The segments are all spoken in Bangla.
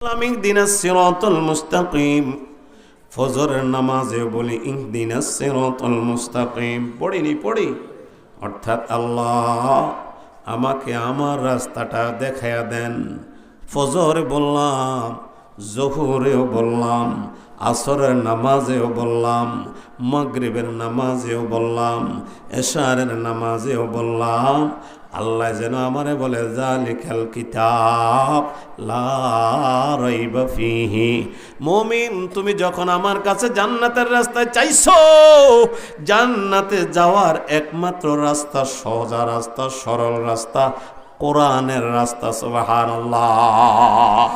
ইহদিনাস সিরাতাল মুস্তাকিম। ফজরের নামাজে বলি ইহদিনাস সিরাতাল মুস্তাকিম, পড়ি অর্থাৎ আল্লাহ আমাকে আমার রাস্তাটা দেখায়া দেন। ফজরে বললাম, জোহরেও বললাম, আসরের নামাজেও বললাম, মাগরিবের নামাজেও বললাম, এশারের নামাজেও বললাম। আল্লাহ যেন আমারে বলে যালিকাল কিতাব লা রাইবা ফিহি। মুমিন, তুমি যখন আমার কাছে জান্নাতের রাস্তায় চাইছো, জান্নাতে যাওয়ার একমাত্র রাস্তা, সোজা রাস্তা, সরল রাস্তা, কোরআনের রাস্তা। সুবহানাল্লাহ।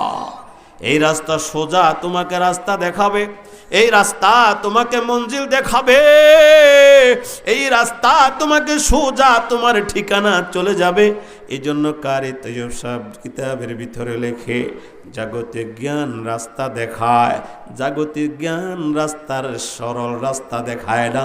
এই রাস্তা সোজা তোমাকে রাস্তা দেখাবে, এই রাস্তা তোমাকে মঞ্জিল দেখাবে, এই রাস্তা তোমাকে সোজা তোমার ঠিকানা চলে যাবে। এই জন্য কারি তৈয়ব সাহেব কিতাবের ভিতরে লেখে, জাগতিক জ্ঞান রাস্তা দেখায়, জাগতিক জ্ঞান রাস্তার সরল রাস্তা দেখায় না,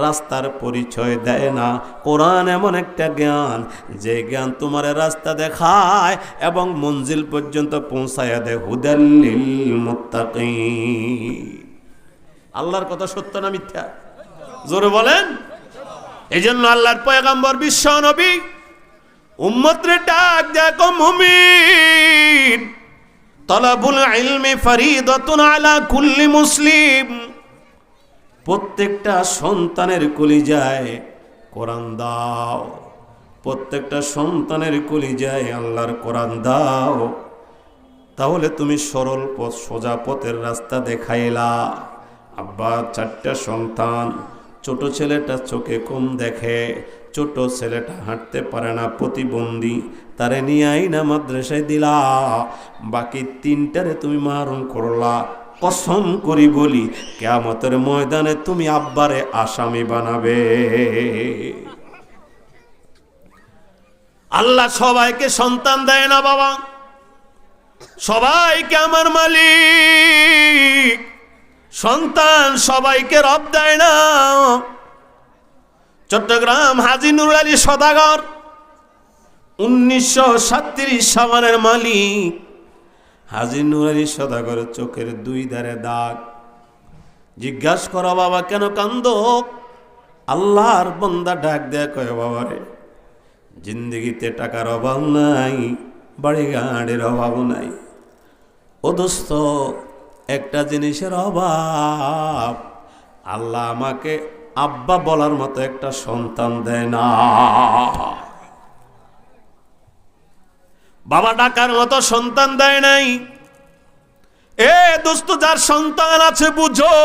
রাস্তার পরিচয় দেয় না। কোরআন এমন একটা জ্ঞান, যে জ্ঞান তোমার রাস্তা দেখায় এবং মঞ্জিল পর্যন্ত পৌঁছায় দেয়। হুদাল্লিল মুত্তাকিন। আল্লাহর কথা সত্য না মিথ্যা? জোরে বলেন। এই জন্য আল্লাহর পয়গম্বর বিশ্ব নবী উম্মতরে ডাক দেখো, মুমিন, তলাবুল ইলমি ফরিদাতুন আলা কুল্লি মুসলিম। প্রত্যেকটা সন্তানের কলিজায় কোরআন দাও, প্রত্যেকটা সন্তানের কলিজায় আল্লাহর কোরআন দাও, তাহলে তুমি সরল পথ, সোজা পথের রাস্তা দেখাইলা। আব্বা, 4টা সন্তান, ছোট ছেলেটা চোখে কম দেখে, ছোট ছেলেটা হাঁটতে পারে না, প্রতিবন্ধী, তারে নিয়ে আইনা মাদ্রাসায় দিলা, বাকি 3টারে তুমি মারুম করলা। কসম করি বলি, কিয়ামতের ময়দানে তুমি আব্বারে আসামি বানাবে। আল্লাহ সবাইকে সন্তান দেয় না বাবা, সবাইকে আমার মালিক, সন্তান সবাইকে রব দেয় না। চট্টগ্রাম হাজী নুরুল আলী সদাগর 1937 সাবানের মালিক। হাজী নুরুল আলী সদাগরের চোখের 2 ধারে দাগ। জিজ্ঞাসা করো, বাবা কেন কান্দো? আল্লাহর বান্দা ডাক দেয়া কয়, বাবারে, জিন্দগিতে টাকার অভাব নাই, বাড়ি গাড়ির অভাব নাই, ও দোস্ত, একটা জিনিসের অভাব, আল্লাহ আমাকে আব্বা বলার মতো একটা সন্তান দেয় না, বাবা ডাকার মতো সন্তান দেয় নাই। এ দোস্ত, যার সন্তান আছে বুঝো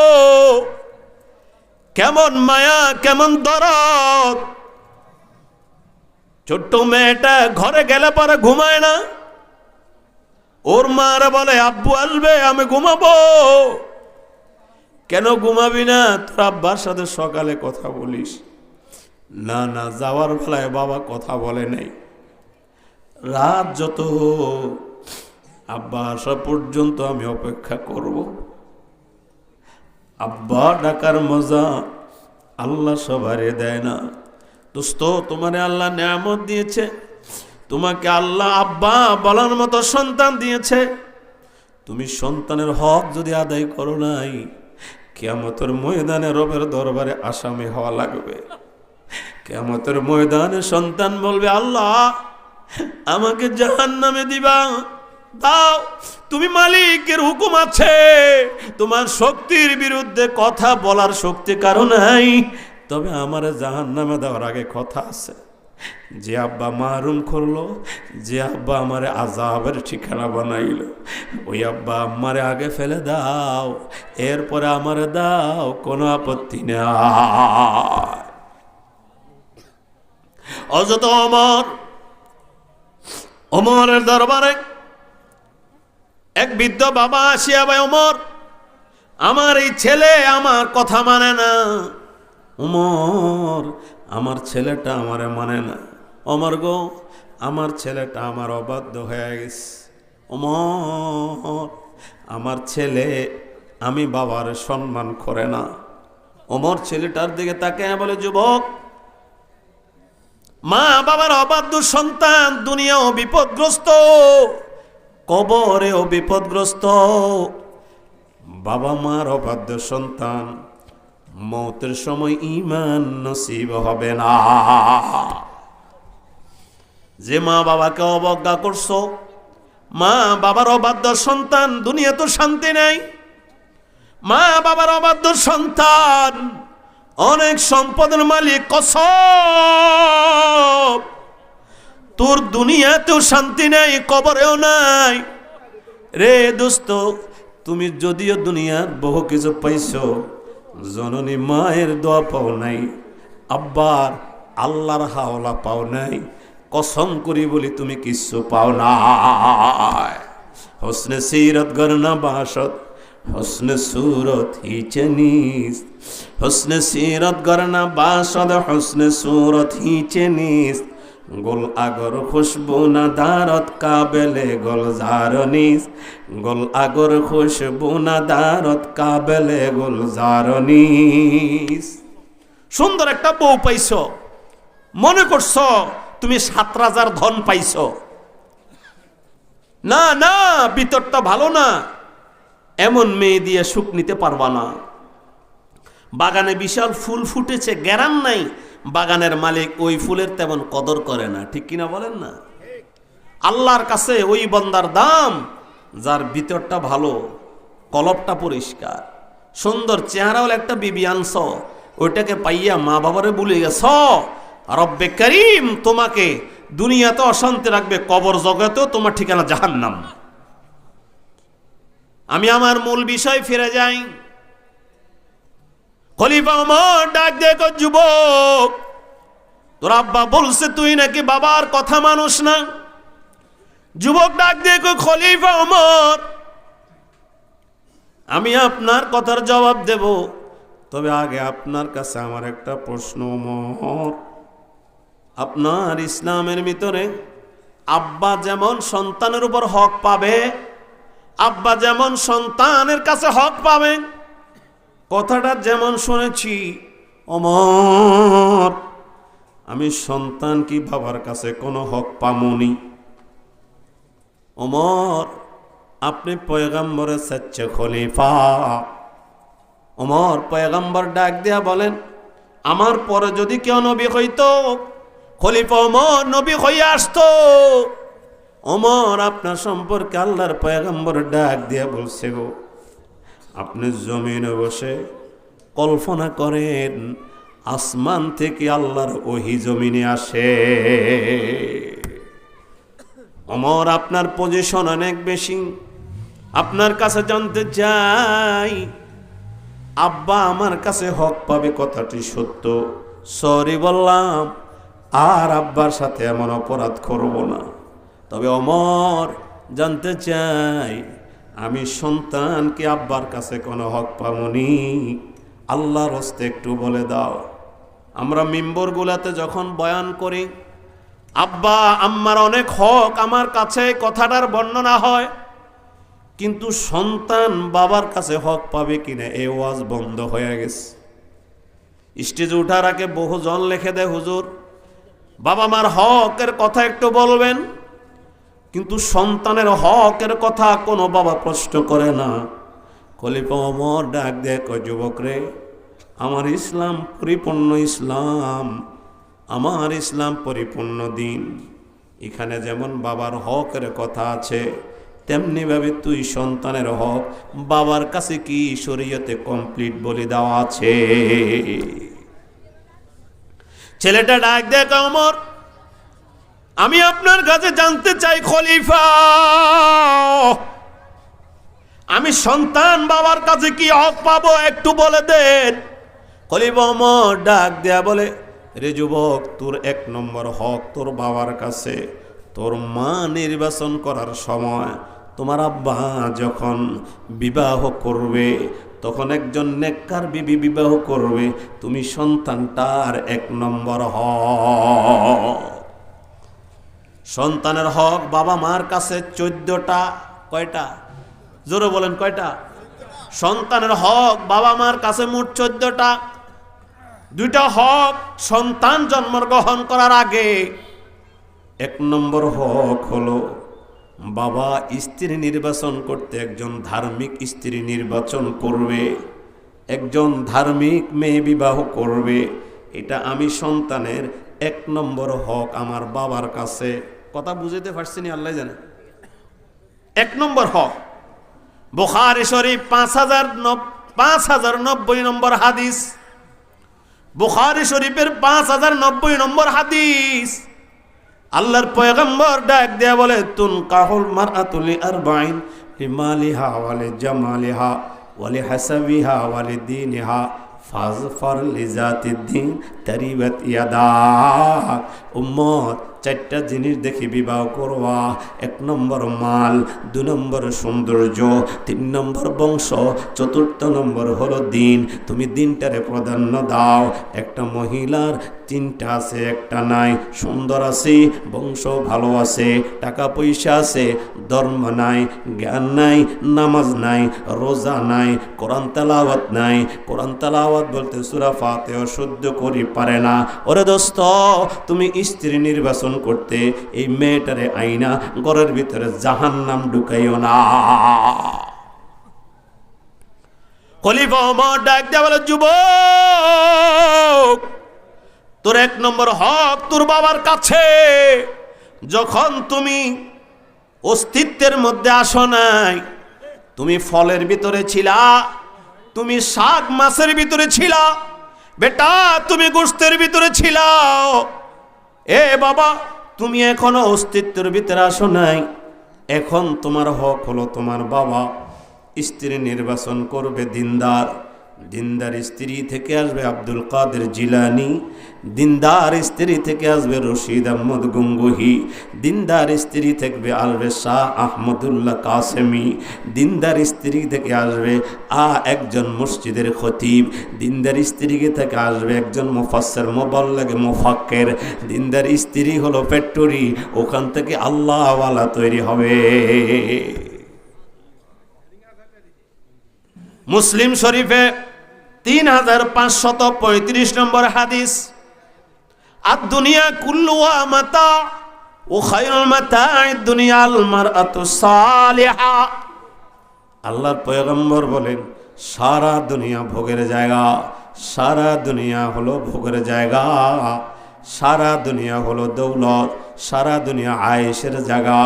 কেমন মায়া, কেমন দরদ। ছোট্ট মেয়েটা ঘরে গেলে পরে ঘুমায় না, ওর মারা বলে, আব্বু আসবে আমি ঘুমাবো। কেন ঘুমাবি না? তোর আব্বার সাথে সকালে কথা বলিস। না না, যাওয়ার বেলায় বাবা কথা বলে নাই, রাত যত আব্বা আসা পর্যন্ত আমি অপেক্ষা করব। আব্বা ডাকার মজা আল্লাহ সবারে দেয় না। দোস্ত, তোমারে আল্লাহ নিয়ামত দিয়েছে, তোমাকে আল্লাহ আব্বা বলার মতো সন্তান দিয়েছে, তুমি সন্তানের হক যদি আদায় করো নাই, কিয়ামতের ময়দানে রবের দরবারে আসামি হওয়া লাগবে। কিয়ামতের ময়দানে সন্তান বলবে, আল্লাহ আমাকে জাহান্নামে দিবা, দাও, তুমি মালিকের হুকুম আছে, তোমার শক্তির বিরুদ্ধে কথা বলার শক্তি কারো নাই, তবে আমার জাহান্নামে দেওয়ার আগে কথা আছে। যে আব্বা মারুম করলো, যে আব্বা আমারে আযাবের ঠিকানা বানাইলো, ওই আব্বা আমারে আগে ফেলে দাও, এরপরে আমারে দাও, কোনো আপত্তি নেই। হযরত ওমরের দরবারে এক বৃদ্ধ বাবা আসিয়া, ভাই ওমর, আমার এই ছেলে আমার কথা মানে না, ওমর আমার ছেলেটা আমারে মানে না, ওমর গো আমার ছেলেটা আমার অবাধ্য হয়ে গেছে, ওমর আমার ছেলে আমি বাবার সম্মান করে না। ওমর ছেলেটার দিকে তাকায় বলে, যুবক, মা বাবার অবাধ্য সন্তান দুনিয়াও বিপদগ্রস্ত, কবরেও বিপদগ্রস্ত, বাবা মার অবাধ্য সন্তান, মৌতের সময় ঈমান নসিব হবে না। যে মা বাবাকে অবজ্ঞা করছো, মা বাবার অবাধ্য সন্তান, দুনিয়া তো শান্তি নেই। মা বাবার অবাধ্য সন্তান অনেক সম্পদের মালিক, কসম তোর দুনিয়াতেও শান্তি নাই, কবরেও নাই রে দোস্ত। তুমি যদিও দুনিয়ার বহু কিছু পাইছো, জননী মায়ের দোয়া পাও নাই, আব্বার আল্লাহর হাওলা পাও নাই। কসম করি বলি তুমি কিচ্ছু পাও না। হোসনে সিরত গরনা বাসত, হোসনে সুরত হিচে নিস, হোসনে সিরত গরনা বাসদ, হোসনে সুরত হিচে নিস। গোল আগর খুশবু না দারত কাবেলে গোল জারনিস, গোল আগর খুশবু না দারত কাবেলে গোল জারনিস। সুন্দর একটা বউ পাইছো, মনে করছো তুমি 7 রাজার ধন পাইছো। না না, ভিতরটা ভালো না, এমন মেয়ে দিয়ে সুখ নিতে পারবা না। বাগানে বিশাল ফুল ফুটেছে, গ্যারান নাই, বাগানের মালিক ওই ফুলের তেমন কদর করে না, ঠিক কিনা বলেন না? আল্লাহর কাছে ওই বান্দার দাম যার ভিতরটা ভালো, কলবটা পরিষ্কার, সুন্দর চেহারাও একটা বিবি আনছ, ওইটাকে পাইয়া মা বাবারে ভুলে গেছ। রব্বে করিম তোমাকে দুনিয়াতে অশান্তি রাখবে, কবর জগতেও তোমার ঠিকানা জাহান্নাম। আমি আমার মূল বিষয় ফিরে যাই। খলিফা ওমর ডাক দেখো, যুবক তোর আব্বা বলছে তুই নাকি বাবার কথা মানুষ না। যুবক ডাক দেখো, খলিফা ওমর আমি আপনার কথার জবাব দেব, তবে আগে আপনার কাছে আমার একটা প্রশ্ন। ওমর, আপনার ইসলামের ভিতরে আব্বা যেমন সন্তানের উপর হক পাবে, আব্বা যেমন সন্তানের কাছে হক পাবে, কথাটা যেমন শুনেছি, ওমর আমি সন্তান কি বাবার কাছে কোনো হক পামনি? ওমর আপনি পয়গম্বরের সচ্চা খলিফা। ওমর পয়গম্বর ডাক দিয়া বলেন, আমার পরে যদি কেউ নবী হইতো, খলিফা ওমর নবী হইয়া আসতো। ওমর আপনার সম্পর্কে আল্লাহর পয়গম্বর ডাক দিয়া বলছে, গো আপনি জমিনে বসে কল্পনা করেন আসমান থেকে আল্লাহর ওহী জমিনে আসে। ওমর আপনার পজিশন অনেক বেশি, আপনার কাছে জানতে চাই আব্বা আমার কাছে হক পাবে, কথাটি সত্য? সরি বললাম, আর আব্বার সাথে এমন অপরাধ করব না। তবে ওমর জানতে চাই আমি সন্তান কি আব্বার কাছে কোনো হক পামনি? আল্লাহর হস্তে একটু বলে দাও। আমরা মিম্বরগুলাতে যখন বয়ান করি আব্বা আম্মার অনেক হক আমার কাছে, কথাটার বর্ণনা হয়, কিন্তু সন্তান বাবার কাছে হক পাবে কিনা এই ওয়াজ বন্ধ হয়ে গেছে। স্টেজে উঠার আগে বহুজন লিখে দেয়, হুজুর বাবা মার হকের কথা একটু বলবেন, কিন্তু সন্তানের হকের কথা কোনো বাবা প্রশ্ন করে না। খলিফা ওমর ডাক দেখো, যুবক রে, আমার ইসলাম পরিপূর্ণ ইসলাম, আমার ইসলাম পরিপূর্ণ দিন। এখানে যেমন বাবার হকের কথা আছে, তেমনি ভাবে তুই সন্তানের হক বাবার কাছে কি শরীয়তে কমপ্লিট বলে দেওয়া আছে? ছেলেটা ডাক দেখো, ওমর আমি আপনার কাছে জানতে চাই খলিফা, আমি সন্তান বাবার কাছে কি হক পাবো একটু বলে দেন। খলিফা ওমর ডাক দেয়া বলে, রে যুবক, তোর 1 নম্বর হক তোর বাবার কাছে। তোর মা নির্বাচন করার সময় তোমার আব্বা যখন বিবাহ করবে, তখন একজন নেককার বিবি বিবাহ করবে, তুমি সন্তানটার 1 নম্বর হক। সন্তানের হক বাবা মার কাছে 14টা। কয়টা? জোরে বলেন কয়টা? সন্তানের হক বাবা মার কাছে মোট 14টা। 2টা হক সন্তান জন্মগ্রহণ করার আগে। 1 নম্বর হক হলো বাবা স্ত্রী নির্বাচন করতে একজন ধার্মিক স্ত্রী নির্বাচন করবে, একজন ধার্মিক মেয়ে বিবাহ করবে। এটা আমি সন্তানের 1 নম্বর হক আমার বাবার কাছে। কথা বুঝাতে পারছি নি? আল্লাহ জানে। 1 নম্বর হক। বুখারী শরীফ 5090 নম্বর হাদিস। বুখারী শরীফের 5090 নম্বর হাদিস। আল্লাহর পয়গম্বর ডাক দেয়া বলে, তুনকাহুল মারআতু লিআরবাইন লিমালিহা ওয়া লিজামালিহা ওয়া লিহাসাবিহা ওয়া লিদীনিহা ফাজফার লিজাতিদ্দিন তারিবাত ইয়াদাক। উম্মত, 4টা জিনিস দেখে বিবাহ করবা। 1 নম্বর মাল, 2 নম্বর সৌন্দর্য, 3 নম্বর বংশ, 4র্থ নম্বর হলো দিন। তুমি দিনটারে প্রাধান্য দাও। একটা মহিলার 3টা আছে, একটা নাই। সুন্দর আছে, বংশ ভালো আছে, টাকা পয়সা আছে, ধর্ম নাই, জ্ঞান নাই, নামাজ নাই, রোজা নাই, কোরআন তেলাওয়াত নাই। কোরআন তেলাওয়াত বলতে সূরা ফাতিহা শুদ্ধ করি পারে না। ওরে দোস্ত, তুমি স্ত্রী নির্বাচন করতে এই মেয়েটারে আইনা ঘরের ভিতরে জাহান্নাম ঢুকাইও না। খলিফা ওমর ডাক দেয়া বলে, যুবক, তোর 1 নম্বর হক তোর বাবার কাছে। যখন তুমি অস্তিত্বের মধ্যে আসো নাই, তুমি ফলের ভিতরে ছিলা, তুমি শাক মাছের ভিতরে ছিলা, বেটা তুমি গোশতের ভিতরে ছিলা। এ বাবা, তুমি এখনো অস্তিত্বের ভিতরে আসো নাই। এখন তোমার হক হলো তোমার বাবা স্ত্রী নির্বাচন করবে দিনদার। দিনদার স্ত্রী থেকে আসবে আব্দুল কাদের জিলানি, দিনদার স্ত্রী থেকে আসবে রশিদ আহমদ গঙ্গোহী, দিনদার স্ত্রী থেকে আসবে শাহ আহমদুল্লাহ কাসেমি, দিনদার স্ত্রী থেকে আসবে একজন মসজিদের খতিব, দিনদার স্ত্রী থেকে আসবে একজন মুফাসসির মুবাল্লিগ মুফাক্কির। দিনদার স্ত্রী হলো ফ্যাক্টরি, ওখান থেকে আল্লাহওয়ালা তৈরি হবে। মুসলিম শরীফে 3535 নম্বর হাদিস, আদ-দুনিয়া কুল্লুহা মাতা ও খায়রুল মাতা'আদ দুনিয়া আল মারআতুস সালিহা। আল্লাহর পয়গম্বর বলেন, সারা দুনিয়া ভোগের জায়গা, সারা দুনিয়া হলো ভোগের জায়গা, সারা দুনিয়া হলো দৌলত, সারা দুনিয়া আয়েশের জায়গা।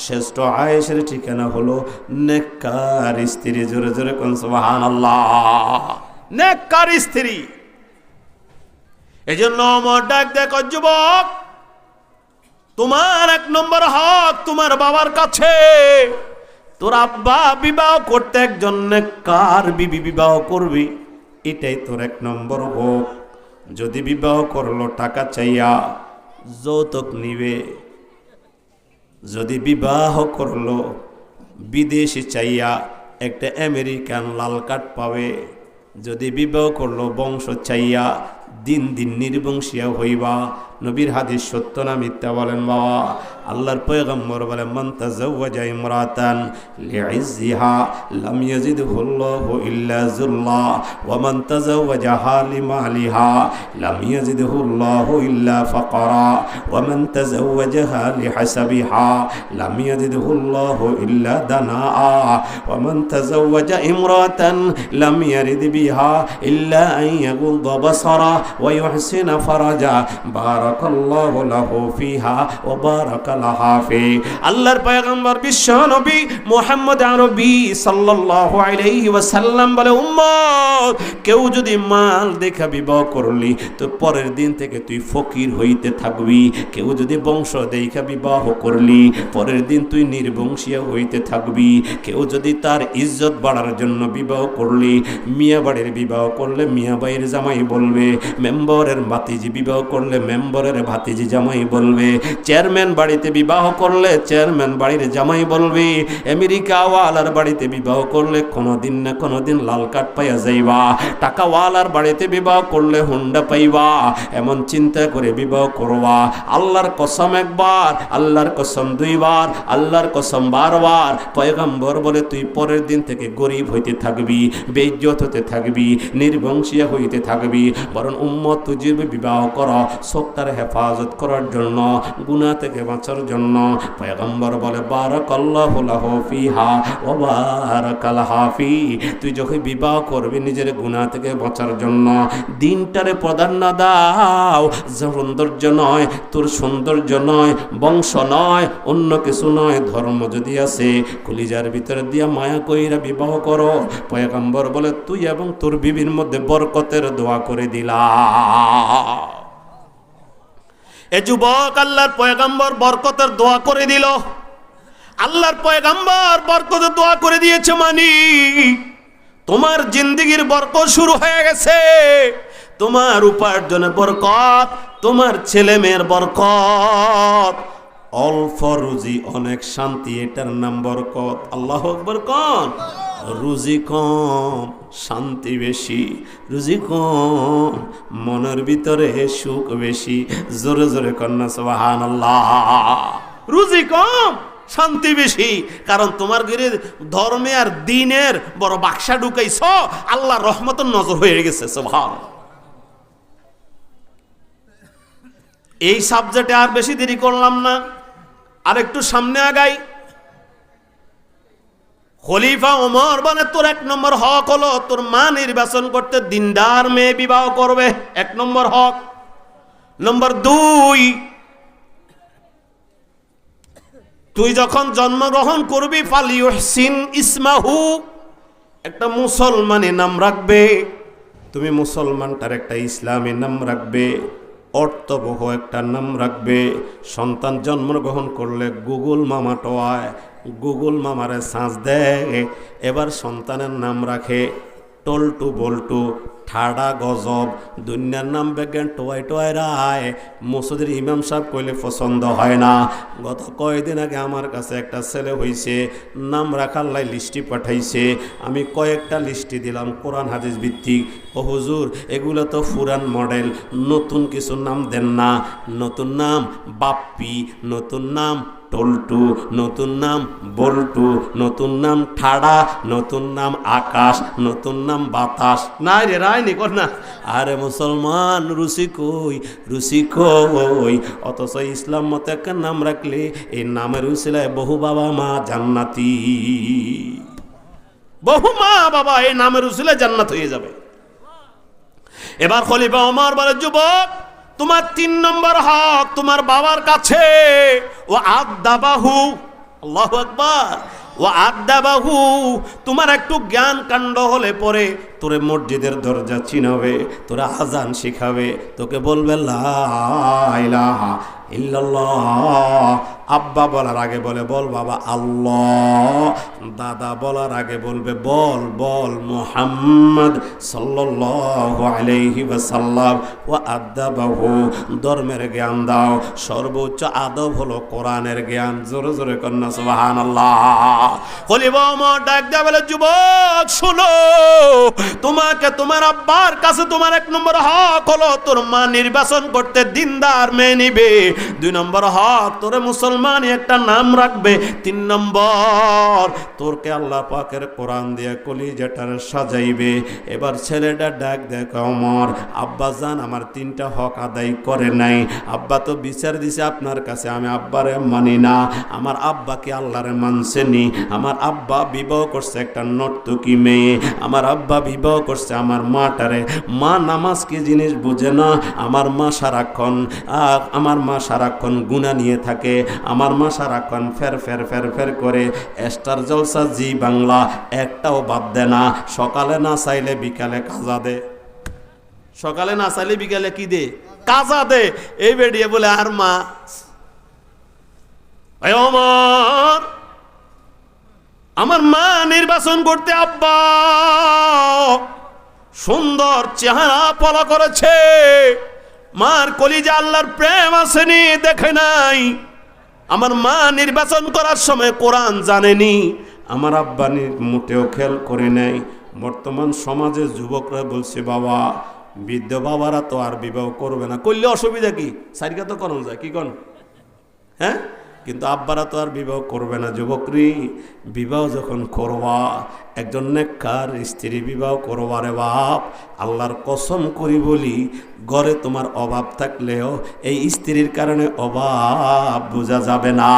শ্রেষ্ঠ আয়েশের ঠিকানা হলো নেককার স্ত্রী। জোরে জোরে কোন সুবহানাল্লাহ। নেককার স্ত্রী। এজন্য ওমর ডাক দেখ, যুবক, তোমার 1 নম্বর হক তোমার বাবার কাছে। তোর আব্বা বিবাহ করতে একজন নেককার বিবি বিবাহ করবি, এটাই তোর 1 নম্বর হক। যদি বিবাহ করলো টাকা চাইয়া, যৌতুক নিবে। যদি বিবাহ করলো বিদেশি চাইয়া, একটা আমেরিকান লাল কার্ড পাবে। যদি বিবাহ করলো বংশ চাইয়া, দিন দিন নির্বংশিয়া হইবা। নবীর হাদিস সত্য না মিথ্যা বলেন বাবা? আল্লাহর পয়গম্বর বলে, মান তাযাওয়াজা ইমরাতান লিইজ্জিহা লাম ইয়াজিদহুল্লাহু ইল্লা যুল্লা ওয়া মান তাযাওয়াজাহা লিমালিহা লাম ইয়াজিদহুল্লাহু ইল্লা ফাকরা ওয়া মান তাযাওয়াজাহা লিহাসাবিহা লাম ইয়াজিদহুল্লাহু ইল্লা দানাআ ওয়া মান তাযাওয়াজা ইমরাতান লাম ইয়ারিদ বিহা ইল্লা আন ইয়াগুদ্দা বাসারা ওয়া ইউহসিনা ফারাজা বারাকাল্লাহু লাহু ফিহা ওয়া বারাকা লাহা ফি। আল্লাহর পয়গম্বর বিশ্ব নবী মুহাম্মদ আরবী সাল্লাল্লাহু আলাইহি ওয়াসাল্লাম বলে, উম্মত, কেউ যদি মাল দেখা বিবাহ করলি তো পরের দিন থেকে তুই ফকির হইতে থাকবি। কেউ যদি বংশ দেখা বিবাহ করলি, পরের দিন তুই নির্বংশীয় হইতে থাকবি। কেউ যদি তার ইজ্জত বাড়ার জন্য বিবাহ করলি, মিয়া বাড়ির বিবাহ করলে মিয়া বাড়ির জামাই বলবে, মেম্বরের ভাতিজি বিবাহ করলে মেম্বরের ভাতিজি জামাই বলবে, চেয়ারম্যান বাড়িতে বিবাহ করলে চেয়ারম্যান বাড়ির জামাই বলবে, আমেরিকাওয়ালার বাড়িতে বিবাহ করলে কোনোদিন না কোনোদিন লাল কার্ড পাইয়া যাইবা, টাকাওয়ালার বাড়িতে বিবাহ করলে হুন্ডা পাইবা। এমন চিন্তা করে বিবাহ করবা। আল্লাহর কসম একবার, আল্লাহর কসম 2 বার, আল্লাহর কসম 12 বার। পয়গম্বর বলে, তুই পরের দিন থেকে গরিব হইতে থাকবি, বেইজ্জত হতে থাকবি, নির্বংশীয় হইতে থাকবি। বরং উম্মত তুই যে বিবাহ কর, চোখটারে হেফাজত করার জন্য, গুনাহ থেকে বাঁচার জন্য। পয়গম্বর বলে বারাকাল্লাহু লাহু ফিহা ওয়া বারাকাল হাফি। তুই যখন বিবাহ করবি নিজের গুনাহ থেকে বাঁচার জন্য, দিনটারে প্রাধান্য দাও। সৌন্দর্য নয়, তোর সৌন্দর্য নয়, বংশ নয়, অন্য কিছু নয়, ধর্ম যদি আছে কলিজার ভিতরে দিয়া মায়া কইরা বিবাহ করো। পয়গম্বর বলে তুই এবং তোর বিবির মধ্যে বরকতের দোয়া করে দিলা। এ যুবক, আল্লাহর পয়গম্বর বরকতের দোয়া করে দিল। আল্লাহর পয়গম্বর বরকতের দোয়া করে দিয়েছে মানে তোমার জিন্দেগির বরকত শুরু হয়ে গেছে। তোমার উপার্জনের বরকত, তোমার ছেলে মেয়ের বরকত। অল্প রুজি অনেক শান্তি, এটার নাম বরকত। আল্লাহু আকবার কোন? রুজি কম শান্তি বেশি, রুজি কম মনের ভিতরে সুখ বেশি। জোরে জোরে কন্যা সুবহানাল্লাহ। রুজি কম শান্তি বেশি, কারণ তোমার ঘরে ধর্মে আর দ্বীনের বড় বাক্সা ঢুকাইছ, আল্লাহর রহমতের নজর হয়ে গেছে। সুবহানাল্লাহ। এই সাবজেক্টে আর বেশি দেরি করলাম না, আর একটু সামনে আগাই। খলিফা ওমর বলে তোর 1 নম্বর হক হলো তোর মা নির্বাচন করতে দিনদার মেয়ে বিবাহ করবে, 1 নম্বর হক। নম্বর 2, তুই যখন জন্মগ্রহণ করবি ফালিউহসিন ইসমাহু, একটা মুসলমানের নাম রাখবে। তুমি মুসলমানটার একটা ইসলামী নাম রাখবে, অর্থবহ একটা নাম রাখবে। সন্তান জন্মগ্রহণ করলে গুগল মামা টোয়ায়, গুগল মামারে সাঁচ দেয়। এবার সন্তানের নাম রাখে টল্টু বল্টু, ঠাডা গজব, দুনিয়ার নাম বেজ্ঞান টোয়াই টোয়াই রায়। মসজিদের ইমাম সাহেব কইলে পছন্দ হয় না। গত কয়েকদিন আগে আমার কাছে একটা ছেলে হয়েছে, নাম রাখার লাই লিস্টি পাঠাইছে। আমি কয়েকটা লিস্টি দিলাম কোরআন হাদিস ভিত্তিক। ও হুজুর, এগুলো তো পুরান মডেল, নতুন কিছু নাম দেন না। নতুন নাম বাপ্পি, নতুন নাম টল্টু, নতুন নাম বল্টু, নতুন নাম ঠাডা, নতুন নাম আকাশ, নতুন নাম বাতাস। নাই রে রায়নি কর না। আরে মুসলমান, রুচি কই, রুচি কই। অথচ ইসলাম মতে একটা নাম রাখলে এই নামের উসিলায় বহু বাবা মা জান্নাতি, বহু মা বাবা এই নামের উসিলায় জান্নাত হয়ে যাবে। এবার খলিফা ওমর বলে যুবক, তোমার 3 নম্বর হক তোমার বাবার কাছে। ও আদাবাহু, আল্লাহু আকবার, ও আদাবাহু। তোমার একটু জ্ঞান কাণ্ড হলে পরে তোরে মসজিদের দরজা চিনাবে, তোরা আজান শিখাবে, তোকে বলবে লা ইলাহা ইল্লাল্লাহ। আব্বা বলার আগে বলে বল বাবা আল্লাহ। দাদা বলার আগে বলবে বল বল মুহাম্মদ সাল্লাল্লাহু আলাইহি ওয়াসাল্লাম। ওয়া আদাবাহু, ধর্মের জ্ঞান দাও। সর্বোচ্চ আদব হলো কোরআনের জ্ঞান। জোরে জোরে কন্যা সুবহানাল্লাহ। খলিফা ওমর ডাক দেয়া বলে যুবক শোনো, তোমাকে তোমার আব্বার কাছে তোমার 1 নম্বর হক হলো তোর মা নির্বাচন করতে দিনদার মেয়ে নিবে। 2 নম্বর হক তোরে মুসলমান একটা নাম রাখবে। 3 নম্বর তোরকে আল্লাহ পাকের কোরআন দিয়ে কলিজাটার সাজাইবে। এবার ছেলেটা ডাক দেখ ওমর, আব্বা জান আমার 3টা হক আদায় করে নাই। আব্বা তো বিচার দিছে আপনার কাছে, আমি আব্বারে মানি না। আমার আব্বাকে আল্লাহরে মানছেনি। আমার আব্বা বিবাহ করছে একটা নর্তকী মেয়ে। আমার আব্বা বিবাহ করছে আমার মাটারে। মা নামাজ কি জিনিস বুঝে না। আমার মা সারাক্ষণ গুনাহ নিয়ে থাকে। আমার মা সারাক্ষণ ফের ফের ফের ফের করে। স্টার জলসা, জি বাংলা একটাও বাদ দে না। সকালে না চাইলে বিকালে কাজা দে, সকালে না চাইলে বিকালে কি দে, কাজা দে। এই বেরিয়ে বলে আর মা আমার মা নির্বাচন করতে আব্বা সুন্দর চেহারা পলা করেছে। মার কলিজা আল্লাহর প্রেম আসেনি, দেখে নাই। আমার মা নির্বাচন করার সময় কোরআন জানেনি। আমার আব্বা মোটেও খেয়াল করে নাই। বর্তমান সমাজে যুবকরা বলছে বাবা, বৃদ্ধ বাবারা তো আর বিবাহ করবে না, করলে অসুবিধা কি, সারিকা তো করানো যায়, কি কন? হ্যাঁ, কিন্তু আব্বারা তো আর বিবাহ করবে না। যুবকরি, বিবাহ যখন করবা, একজন নেককার স্ত্রী বিবাহ করবা রে বাপ, আল্লাহর কসম করি বলি, ঘরে তোমার অভাব থাকলেও এই স্ত্রীর কারণে অভাব বোঝা যাবে না।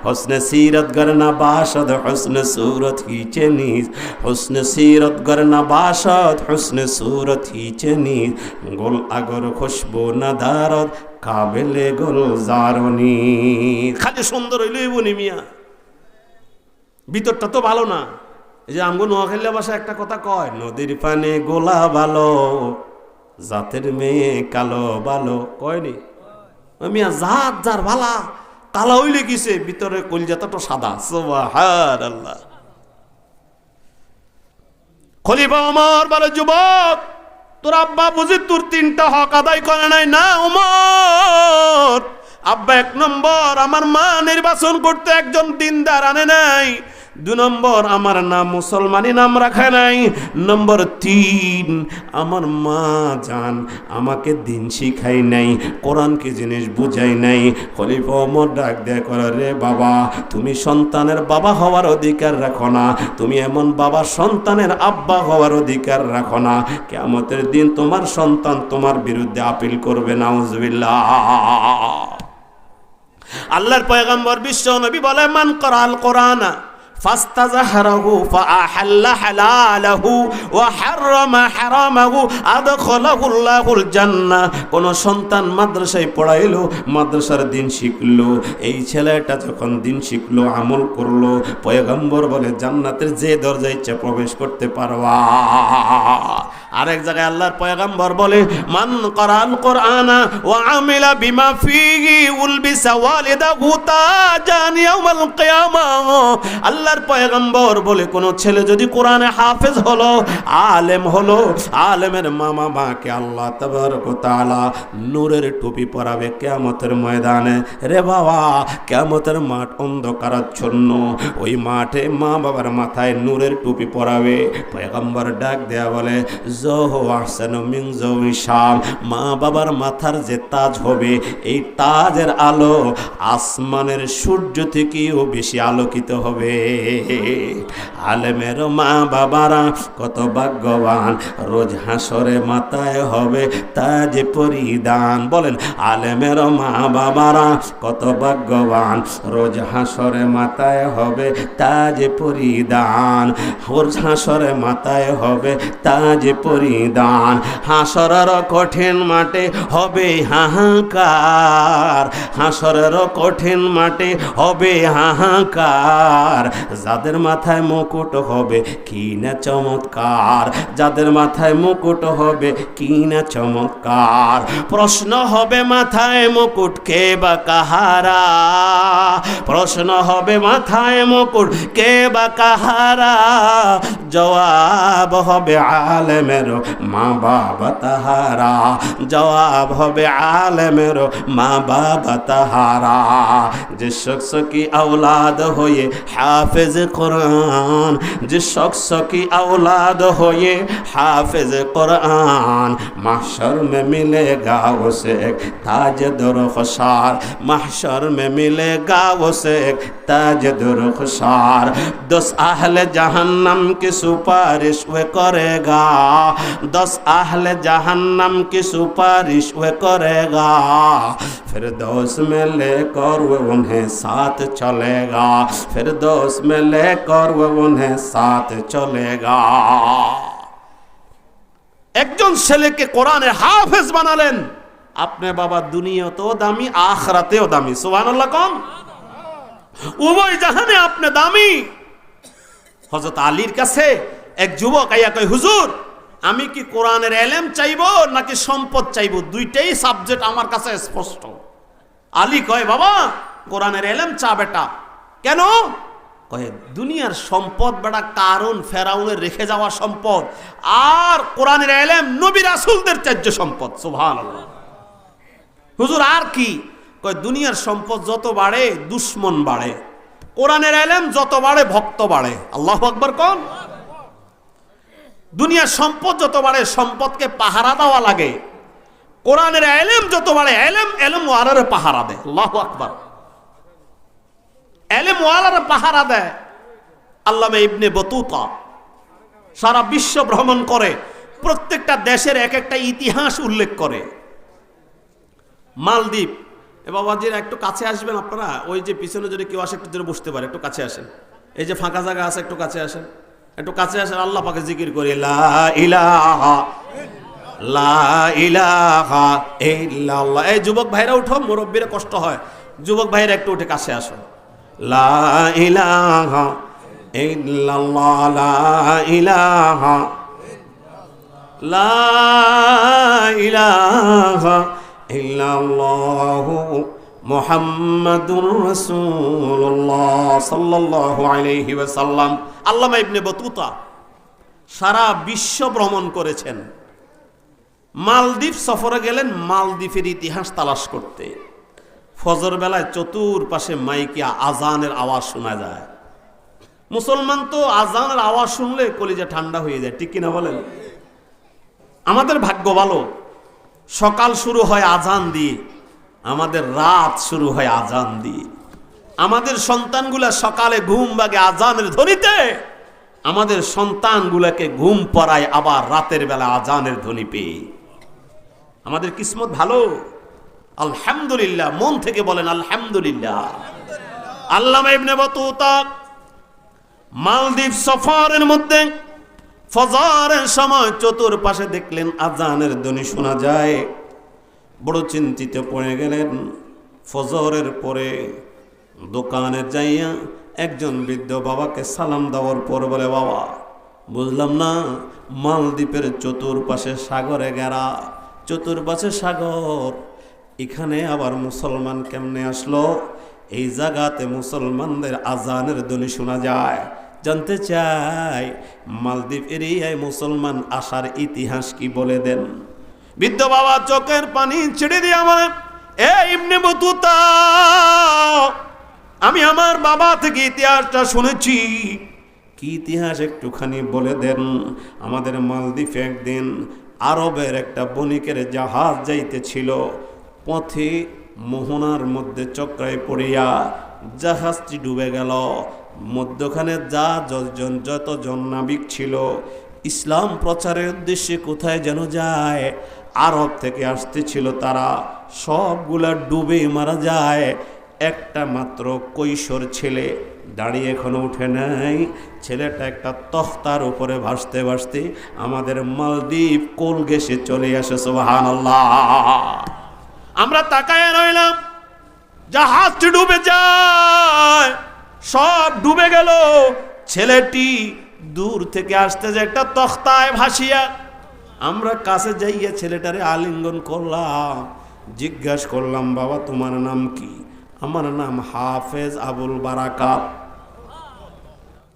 হসনে সিরত গরে না বাসদ হসনে সুরত হিচে নিজ, হসনে সিরত গরে না বাসদ হসনে সুরত হিচে নিজ, গোল আগর খুশবু না দারদ কাবেলে গোল জারনি। খালি সুন্দর হইলেই বনি মিয়া, ভিতরটা তো ভালো না। এই যে আমগো নোয়াখালী ভাষা একটা কথা কয়, নদীর পানে গোলা ভালো, জাতের মেয়ে কালো ভালো, কয়নি মিয়া? জাত যার ভালা, কালা হইলে কিসে, ভিতরে কলিজাটা তো সাদা। সুবহানাল্লাহ। খলিফা ওমর বলে, যুবক, তোর আব্বা বুঝি তোর 3টা হক আদায় করে নাই না ওমর? আব্বা 1 নম্বর আমার মা নির্বাচন করতে একজন দিনদার আনে নাই, 2 নম্বর আমার নাম মুসলমানি নাম রাখে নাই, নম্বর 3 আমার মা জান আমাকে দিন শিখাই নাই, কোরআন কি জিনিস বুঝাই নাই। খলিফা ওমর ডাক দেয়া করে, রে বাবা, তুমি সন্তানের বাবা হওয়ার অধিকার রাখো না, তুমি এমন বাবা সন্তানের আব্বা হওয়ার অধিকার রাখো না, কিয়ামতের দিন তোমার সন্তান তোমার বিরুদ্ধে আপিল করবে। নাউজুবিল্লাহ। আল্লাহর পয়গম্বর বিশ্ব নবী বলে, মান করাল কোরআনা ফাস্তাযহারাহু ফাআহাল্লা হালালাহু ওয়া হারামা হারামাহু আদখালাহুল্লাহুল জান্নাহ। কোন সন্তান মাদ্রাসায় পড়াইলো, মাদ্রাসার দিন শিখলো, এই ছেলেটা যখন দিন শিখলো, আমল করলো, পয়গম্বর বলে জান্নাতের যে দরজা ইচ্ছা প্রবেশ করতে পারবা। আরেক জায়গায় আল্লাহর পয়গম্বর বলে, মান করাল কোরআনা ওয়া আমিলা বিমা ফিহি উলবিসা ওয়ালিদাহু তাজান ইয়াউমাল কিয়ামাহ। আল্লাহর পয়গম্বর বলে, কোন ছেলে যদি কোরআনে হাফেজ হলো, আলেম হলো, আলেমের মামা মাকে আল্লাহ তাবারক ওয়া তাআলা নূরের টুপি পরাবে কিয়ামতের ময়দানে। রে বাবা, কিয়ামতের মাঠ অন্ধকারাচ্ছন্ন, ওই মাঠে মা বাবার মাথায় নূরের টুপি পরাবে। পয়গম্বর ডাক দেয়া বলে, জহু আহসানু মিন জওই শাম। মা বাবার মাথার যে তাজ হবে, এই তাজের আলো আসমানের সূর্য থেকেও বেশি আলোকিত হবে। আলেমের মা বাবারা কত ভাগ্যবান, রোজ হাসরে মাথায় হবে তাজ পরিধান। বলেন, আলেমের মা বাবারা কত ভাগ্যবান, রোজ হাসরে মাথায় হবে তাজ পরিধান, রোজ হাসরে মাথায় হবে তাজ পরিধান। হাসরের কঠিন মাঠে হবে হাহাকার, হাসরের কঠিন মাঠে হবে হাহাকার। যাদের মাথায় মুকুট হবে কি না চমৎকার, যাদের মাথায় মুকুট হবে কি না চমৎকার। প্রশ্ন হবে মাথায় মুকুট কে বা কাহারা, প্রশ্ন হবে মাথায় মুকুট কে বা কাহারা। জবাব হবে আলেমের মা বাবা তাহারা, জবাব হবে আলেমের মা বাবা তাহারা। যে শখস কি औलाद होए हाफिज कुरान, जिस शख्स की औलाद होए हाफिज कुरान, महशर में मिलेगा उसे एक ताज दुरुखसार, महशर में मिलेगा उसे एक ताज दुरुखसार। 10 अहले जहन्नम की सुपारिश वे करेगा, 10 अहले जहन्नम की सुपारिश वे करेगा, फिरदौस में लेकर वो उन्हें साथ चलेगा, फिरदौस में लेकर वो उन्हें साथ चलेगा। একজন ছেলেকে কোরআনের হাফেজ বানালেন, আপনি বাবা দুনিয়াতেও দামি আখিরাতেও দামি। সুবহানাল্লাহ কোন? উভয় জাহানে আপনি দামি। হযরত আলীর কাছে এক যুবক আইয়া কয়, হুজুর, আমি কি কোরআনের ইলম চাইবো নাকি সম্পদ চাইবো? দুইটাই সাবজেক্ট আমার কাছে স্পষ্ট। আলী কয়, বাবা কোরআনের ইলম চা বেটা। কেন? কয়, দুনিয়ার সম্পদ বেটা কারণ ফেরাউনের রেখে যাওয়া সম্পদ, আর কোরআনের ইলম নবী রাসূলদের চাইতে সম্পদ। সুবহানাল্লাহ। হুজুর আর কি? কয়, দুনিয়ার সম্পদ যত বাড়ে দুশমন বাড়ে, কোরআনের ইলম যত বাড়ে ভক্ত বাড়ে। আল্লাহু আকবার কোন? দুনিয়ার সম্পদ যত বাড়ে সম্পদকে পাহারা দেওয়া লাগে, কোরআনের ইলম যত বাড়ে ইলম ওয়ারারে পাহারা দেয়। আল্লাহু আকবার। এলেম ওয়ালারা পাহারা দেয়। আল্লামা ইবনে বতুতা সারা বিশ্ব ভ্রমণ করে, প্রত্যেকটা দেশের এক একটা ইতিহাস উল্লেখ করে। মালদ্বীপ, এ বাবাজিরা একটু কাছে আসবেন আপনারা, ওই যে পিছনে যদি কেউ আসে একটু জোরে বসতে পারে, একটু কাছে আসেন। এই যে ফাঁকা জায়গা আছে একটু কাছে আসেন, একটু কাছে আসেন। আল্লাহ পাকে জিকির করি, লা ইলাহা লা ইলাহা ইল্লাল্লাহ। এই যুবক ভাইরা উঠো, মুরব্বীরা কষ্ট হয়, যুবক ভাইরা একটু উঠে কাছে আসো। লা ইলাহা ইল্লাল্লাহ লা ইলাহা লা ইলাহা ইল্লাল্লাহু মুহাম্মাদুর রাসূলুল্লাহ সাল্লাল্লাহু আলাইহি ওয়াসাল্লাম। আল্লামা ইবনে বতুতা সারা বিশ্ব ভ্রমণ করেছেন। মালদ্বীপ সফরে গেলেন মালদ্বীপের ইতিহাস তালাশ করতে। ফজর বেলায় চতুর্পাশে মাইকে আজানের আওয়াজ শোনা যায়। মুসলমান তো আজানের আওয়াজ শুনলে কলিজা ঠান্ডা হয়ে যায়, ঠিক কিনা বলেন? আমাদের ভাগ্য ভালো, সকাল শুরু হয় আজান দিয়ে, আমাদের রাত শুরু হয় আজান দিয়ে। আমাদের সন্তানগুলা সকালে ঘুম ভাগে আজানের ধ্বনিতে, আমাদের সন্তানগুলাকে ঘুম পড়ায় আবার রাতের বেলা আজানের ধ্বনি পেয়ে। আমাদের কিসমত ভালো, আলহামদুলিল্লাহ। মন থেকে বলেন আলহামদুলিল্লাহ। আল্লামা ইবনে বতুতা মালদ্বীপ সফরের মধ্যে ফজরের সময় চতুর্পাশে দেখলেন আজানের ধ্বনি শোনা যায়, বড় চিন্তিত পড়ে গেলেন। ফজরের পরে দোকানে যাইয়া একজন বৃদ্ধ বাবাকে সালাম দেওয়ার পর বলে, বাবা বুঝলাম না, মালদ্বীপের চতুর্পাশে সাগরে ঘেরা, চতুর্পাশে সাগর, এখানে আবার মুসলমান কেমনে আসলো? এই জায়গাতে মুসলমানদের আজানের ধ্বনি শোনা যায়। জানতে চাই মালদ্বীপ এরিয়ায় মুসলমান আসার ইতিহাস কি বলে দেন। বৃদ্ধ বাবা চোখের পানি ছেড়ে দিয়ে আমার, এ ইবনে বতুতা, আমি আমার বাবা থেকে ইতিহাসটা শুনেছি। কি ইতিহাস একটুখানি বলে দেন। আমাদের মালদ্বীপে একদিন আরবের একটা বণিকের জাহাজ যাইতেছিল, পথে মোহনার মধ্যে চক্রায় পড়িয়া জাহাজটি ডুবে গেল। মধ্যখানে যতজন নাবিক ছিল ইসলাম প্রচারের উদ্দেশ্যে কোথায় যেন যায়, আরব থেকে আসতেছিল তারা, সবগুলা ডুবে মারা যায়। একটা মাত্র কৈশোর ছেলে দাঁড়িয়ে এখনো উঠে নাই। ছেলেটা একটা তখতার উপরে ভাসতে ভাসতে আমাদের মালদ্বীপ কোল ঘেঁষে চলে আসে। সুবহানাল্লাহ। আমরা তাকায় রইলাম, জাহাজটি ডুবে যায়, সব ডুবে গেল। ছেলেটি দূর থেকে আসতে যে একটা তখতায় ভাসিয়া, আমরা কাছে যাইয়া ছেলেটারে আলিঙ্গন করলাম, জিজ্ঞাসা করলাম, বাবা তোমার নাম কি? আমার নাম হাফেজ আবুল বারাকাত।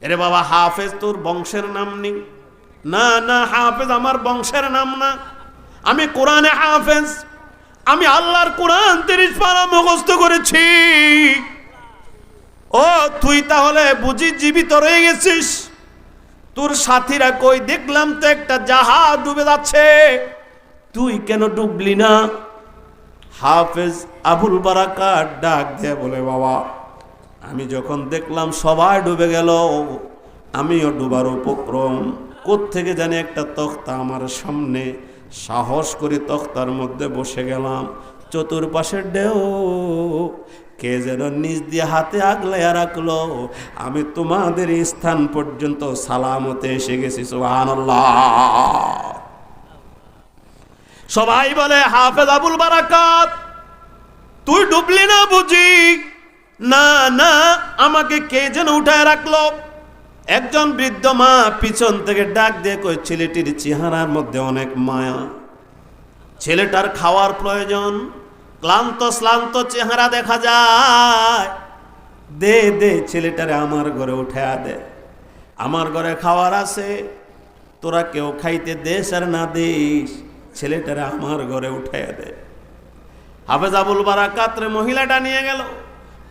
এরে বাবা, হাফেজ তোর বংশের নাম নেই? না না, হাফেজ আমার বংশের নাম না, আমি কোরআনে হাফেজ, আমি আল্লাহর কোরআন 30 পারা মুখস্থ করেছি। ও তুই তাহলে বুঝি জীবিত রয়ে গেছিস? তোর সাথীরা কই? দেখলাম তো একটা জাহাজ ডুবে যাচ্ছে, তুই কেন ডুবলি না? হাফেজ আবুল বারাকাত ডাক দিয়ে বলে, বাবা আমি যখন দেখলাম সবাই ডুবে গেল, আমিও ডুবার উপক্রম, কোত্থেকে জানি একটা তক্তা আমার সামনে, সাহস করে তক্তার মধ্যে বসে গেলাম। চতুর্পাশের ঢেউ, কে যেন নিজ দিয়ে হাতে আগলাইয়া রাখলো, আমি তোমাদের স্থান পর্যন্ত সালামতে এসে গেছি। সুবহানাল্লাহ। সবাই বলে, হাফেজ আবুল বারাকাত তুই ডুবলি না বুঝি? না না, আমাকে কে যেন উঠায় রাখলো। একজন বৃদ্ধ মা পিছন থেকে ডাক দিয়ে কই, ছেলেটির চেহারার মধ্যে অনেক মায়া, ছেলেটার খাওয়ার প্রয়োজন, ক্লান্ত শ্লান্ত চেহারা দেখা যায়, দে দে ছেলেটারে আমার ঘরে উঠা দে, আমার ঘরে খাওয়ার আছে, তোরা কেউ খাইতে দেশ আর না দিস, ছেলেটারে আমার ঘরে উঠাইয়া দে। হাফেজ আবুল বারাকাত রে মহিলাটা নিয়ে গেল।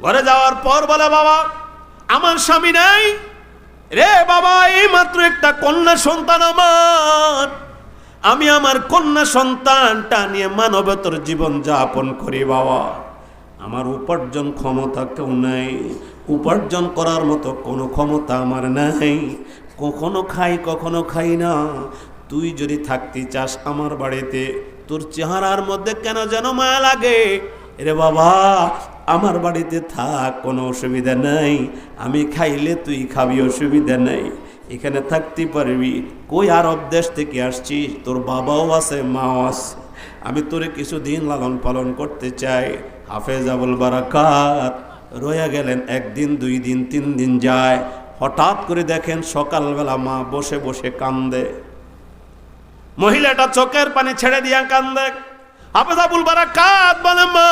ঘরে যাওয়ার পর বলে, বাবা আমার স্বামী নাই রে বাবা, এই মাত্র একটা কন্যা সন্তান আমার, আমি আমার কন্যা সন্তানটা নিয়ে মানবতর জীবন যাপন করি বাবা, আমার উপার্জন ক্ষমতা কেউ নাই, উপার্জন করার মতো কোনো ক্ষমতা আমার নাই, কখনো খাই কখনো খাই না। তুই যদি থাকতে চাস আমার বাড়িতে, তোর চেহারার মধ্যে কেন যেন মায়া লাগে। রে বাবা, আমার বাড়িতে থাক, কোনো অসুবিধা নাই, আমি খাইলে তুই খাবি, অসুবিধা নাই, এখানে থাকতে পারবি। কই আরব দেশ থেকে আসছিস, তোর বাবাও আছে মাও আছে, আমি তোরে কিছুদিন লালন পালন করতে চাই। হাফেজ আবুল বারাকাত রয়ে গেলেন। একদিন, 2 দিন, 3 দিন যায়। হঠাৎ করে দেখেন সকালবেলা মা বসে বসে কান্দে। মহিলাটা চোখের পানি ছেড়ে দিয়া কান্দে। হাফেজ আবুল বারাকাত বলে, মা,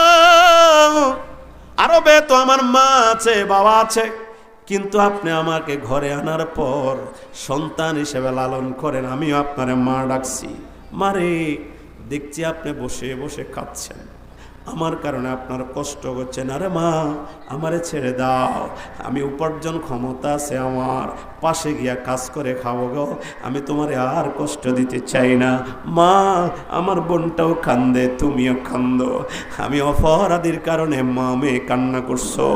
আরবে তো আমার মা আছে, বাবা আছে, কিন্তু আপনি আমাকে ঘরে আনার পর সন্তান হিসেবে লালন করেন, আমিও আপনারে মা ডাকছি। মারে, দেখছি আপনি বসে বসে কাঁদছেন, আমার কারণে আপনার কষ্ট হচ্ছে না। রে মা, আমারে ছেড়ে দাও, আমি উপার্জন ক্ষমতা আছে আমার, পাশে গিয়া কাজ করে খাবো গো, আমি তোমারে আর কষ্ট দিতে চাই না। মা, আমার বোনটাও কান্দে, তুমিও কান্দো, আমি অপরাধীর কারণে মা মেয়ে কান্না করছো।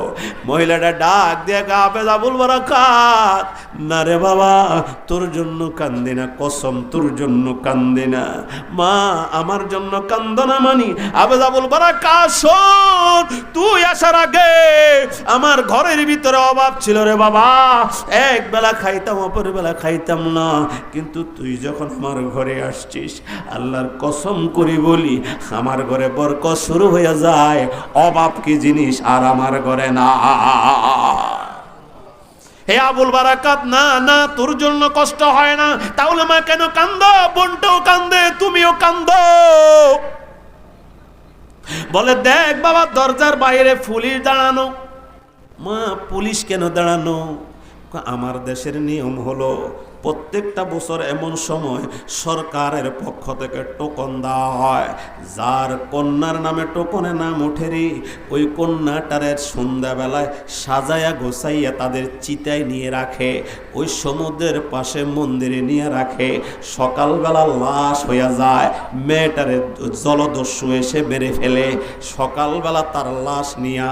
মহিলাটা ডাক দিয়ে হাফেজ আবুল বারাকাত, না রে বাবা, তোর জন্য কান্দি না, কসম তোর জন্য কান্দি না। মা, আমার জন্য কান্দ না মানি। হাফেজ আবুল বারাকাত, শোন, তুই আসার আগে আমার ঘরের ভিতরে অভাব ছিল রে বাবা, এক বেলা খাইতাম, অপর বেলা খাইতাম না, কিন্তু তুই যখন আমার ঘরে আসছিস, আল্লাহর কসম করি বলি, আমার ঘরে বরকত শুরু হয়ে যায়। অভাব কি জিনিস আর আমার ঘরে না। হে আবুল বারাকাত, না না, তোর জন্য কষ্ট হয় না, তাহলে মা কেন কান্দো? বোনটাও কান্দে, তুমিও কান্দো। বলে, দেখ বাবা, দরজার বাইরে পুলিশ দাঁড়ানো। মা, পুলিশ কেন দাঁড়ানো? আমার দেশের নিয়ম হলো প্রত্যেকটা বছর এমন সময় সরকারের পক্ষ থেকে টোকন দেওয়া হয়, যার কন্যার নামে টোকনে নাম ওঠে রে, ওই কন্যাটারে সন্ধ্যাবেলায় সাজায়া গোছাইয়া তাদের চিতায় নিয়ে রাখে, ওই সমুদ্রের পাশে মন্দিরে নিয়ে রাখে। সকালবেলা লাশ হইয়া যায়, মেয়েটারে জলদস্যু এসে মেরে ফেলে, সকালবেলা তার লাশ নিয়ে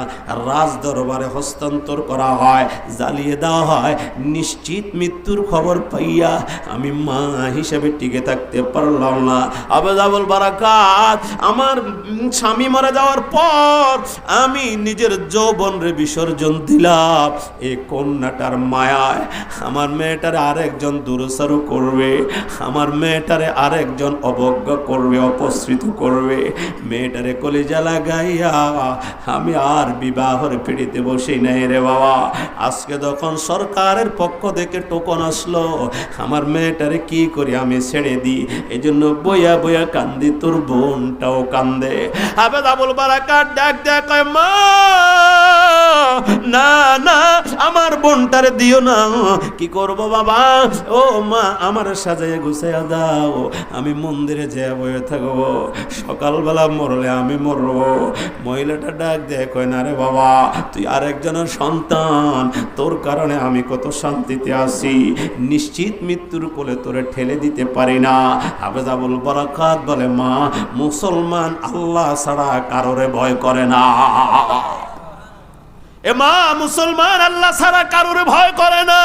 রাজ দরবারে হস্তান্তর করা হয়, জ্বালিয়ে দেওয়া হয়। নিশ্চিত মৃত্যুর খবর পাইয়া আমি মা হিসেবে টিকে থাকতে পারলাম না। হাফেজ আবুল বারাকাত, আমার স্বামী মারা যাওয়ার পর আমি নিজের যৌবনরে বিসর্জন দিলাম এই কন্যাটার মায়ায়। আমার মেয়েটারে আরেকজন দুরসারু করবে, আমার মেয়েটারে আরেকজন অবজ্ঞা করবে, অপসৃত করবে। মেয়েটারে কলিজা লাগাইয়া আমি আর বিবাহর পিড়িতে বসি নাই রে বাবা। আজকে যখন সরকারের পক্ষ থেকে টোকন আসলো, আমার মেয়েটারে কি করি আমি ছেড়ে দিই, এই জন্য বইয়া বইয়া কান্দি, তোর বোনটাও কান্দে। হাফেজ আবুল বারাকাত ডাক দেয়া কয়, মা, না না, আমার বোনটারে দিও না। কি করব বাবা? ও মা, আমার সাজাইয়া গুছাইয়া দাও, আমি মন্দিরে যেয়ে বইয়ে থাকবো, সকালবেলা মরলে আমি মরবো। মহিলাটা ডাক দেয় কয়, না রে বাবা, তুই আরেকজনের সন্তান, তোর কারণে আমি কত শান্তিতে আছি, নিশ্চিত মৃত্যুর কোলে তোরে ঠেলে দিতে পারি না। হাফেজ আবুল বারাকাত বলে, মা, মুসলমান আল্লাহ ছাড়া কারোরে ভয় করে না। এ মা, মুসলমান আল্লাহ ছাড়া কারোর ভয় করে না।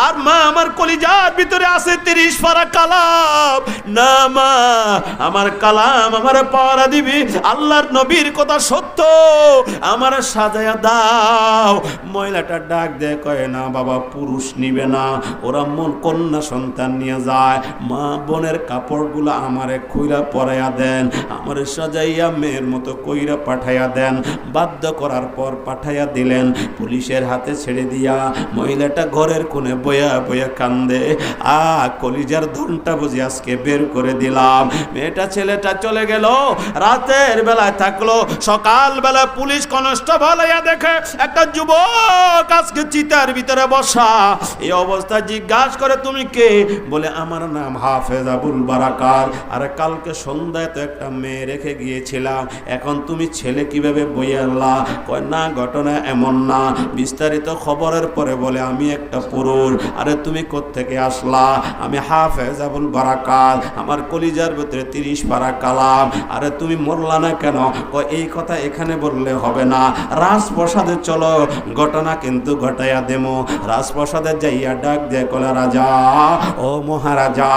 আর মা, আমার কলিজার ভিতরে আছে 30 পারা কালাম। না মা, আমার কালাম আমার পাওয়ারা দিবি, আল্লাহর নবীর কথা সত্য, আমার সাজায়া দাও। মহিলাটা ডাক দেয় কয়, না বাবা, পুরুষ নিবে না, ওরা মন কন্যা সন্তান নিয়ে যায়। মা, বোনের কাপড়গুলো আমারে খুইরা পরাইয়া দেন, আমার সাজাইয়া মেয়ের মতো কইরা পাঠাইয়া দেন। বাধ্য করার পর পাঠাইয়া দিলেন, পুলিশের হাতে ছেড়ে দিয়া মহিলাটা ঘরের কোণে বয়া বয়া কান্দে। কলিজার ধনটা বুঝি আজকে বের করে দিলাম। মেয়েটা ছেলেটা চলে গেল, রাতের বেলায় থাকলো, সকাল বেলা পুলিশ কনস্টেবল হইয়া দেখে একটা যুবক আজকে চিতার ভিতরে বসা। এই অবস্থা জিজ্ঞাসা করে, তুমি কে? বলে, আমার নাম হাফেজ আবুল বারাকাত। আরে কালকে সন্ধ্যায় তো একটা মেয়ে রেখে গিয়েছিলাম, এখন তুমি ছেলে কিভাবে বইয়া আনলা? কয়, না, ঘটনা ঘটনা এমন না। বিস্তারিত খবরের পরে বলে আমি একটা পুরুষ। আরে তুমি কোত্থেকে আসলা? আমি হাফেজ আবুল বারাকাত, আমার কলিজার ভিতরে 30 পারা কালাম। আরে তুমি মরলা না কেন? এই কথা এখানে বললে হবে না, রাজপ্রাসাদে চলো, ঘটনা কিন্তু ঘটাইয়া দেমো। রাজপ্রাসাদে যাইয়া ডাক দিয়ে কলে, রাজা ও মহারাজা,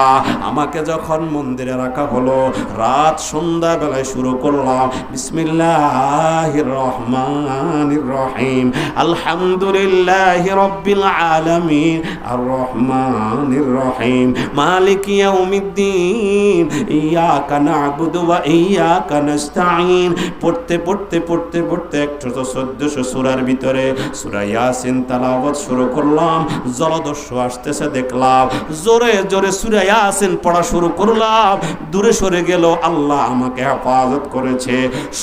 আমাকে যখন মন্দিরে রাখা হলো, রাত সন্ধ্যা বেলায় শুরু করলাম বিসমিল্লাহির রহমানির রহিম, আলহামদুলিল্লাহি রাব্বিল আলামিন, আর রহমানির রহিম, মালিক ইয়াউমিদ্দিন, ইয়াকা না'বুদু ওয়া ইয়াকা নাস্তাঈন। পড়তে পড়তে পড়তে পড়তে 114 সূরার ভিতরে সূরা ইয়াসিন তেলাওয়াত শুরু করলাম। জলদস্যু আসতেছে দেখলাম, জোরে জোরে সূরা ইয়াসিন পড়া শুরু করলাম। দূরে সরে গেল, আল্লাহ আমাকে হেফাজত করেছে।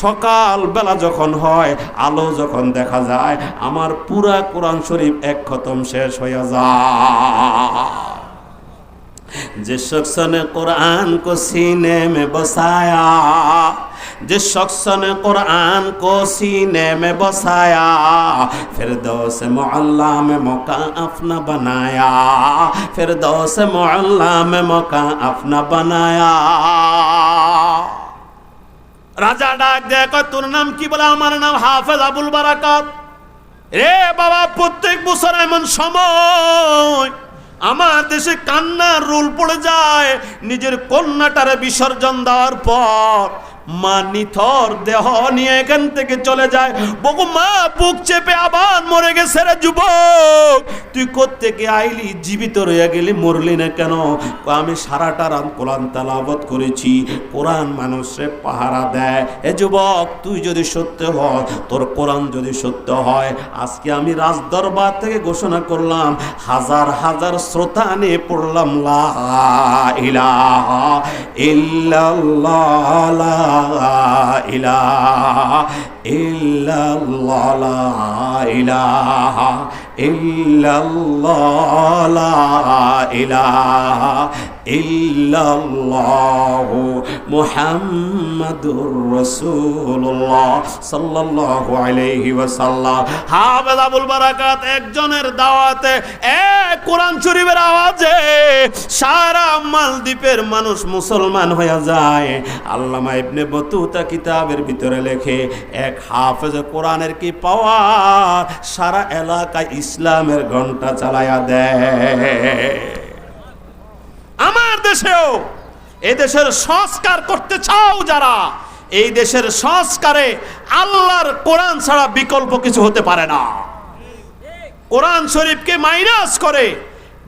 সকাল বেলা যখন হয়, আলো যখন দেখা যায়, আমার পুরা কোরআন শরীফ এক খতম শেষ হয়ে যায়। जिस शख्स ने कुरान को सीने में बसाया, जिस शख्स ने कुरान को सीने में बसाया, फिरदौस मुअल्ला में मौका अपना बनाया, फिरदौस मुअल्ला में मौका अपना बनाया। রাজা ডাক দেয়, কয় তোর নাম কি? বলে আমার নাম হাফেজ আবুল বারাকাত। রে বাবা, প্রত্যেক বছর এমন সময় আমার দেশে কান্নার রোল পড়ে যায়। নিজের কন্যাটারে বিসর্জন দেওয়ার পর মা নিথর দেহ নিয়ে এখান থেকে চলে যায়। বগু মা বুক চেপে আবার মরে গেছে। রে যুবক, তুই কোত্থেকে আইলি? জীবিত রয়ে গেলি, মরলি না কেন? আমি সারাটা রাত কোরআন তেলাওয়াত করেছি। কোরআন মানুষে পাহারা দেয়। এ যুবক, তুই যদি সত্য হয়, তোর কোরআন যদি সত্য হয়, আজকে আমি রাজদরবার থেকে ঘোষণা করলাম, হাজার হাজার শ্রোতা নিয়ে পড়লাম লা ইলাহা ইল্লাল্লাহ, লা ইলাহা ইল্লাল্লাহ, লা ইলাহা ইল্লাল্লাহ, লা ইলাহা ইল্লাল্লাহ, মুহাম্মাদুর রাসূলুল্লাহ সাল্লাল্লাহু আলাইহি ওয়াসাল্লাম। হাফেজ আবুল বারাকাত একজনের দাওয়াতে, কোরআন শরীফের আওয়াজে সারা মালদ্বীপের মানুষ মুসলমান হয়ে যায়। আল্লামা ইবনে বতুতা কিতাবের ভিতরে লেখে, এক হাফেজ কোরআনের কি পাওয়ার, সারা এলাকায় ইসলামের ঘন্টা চালায়া দেয়। আমার দেশেও, এই দেশের সংস্কার করতে চাও যারা, এই দেশের সংস্কারে আল্লাহর কোরআন ছাড়া বিকল্প কিছু হতে পারে না। কোরআন শরীফকে মাইনাস করে,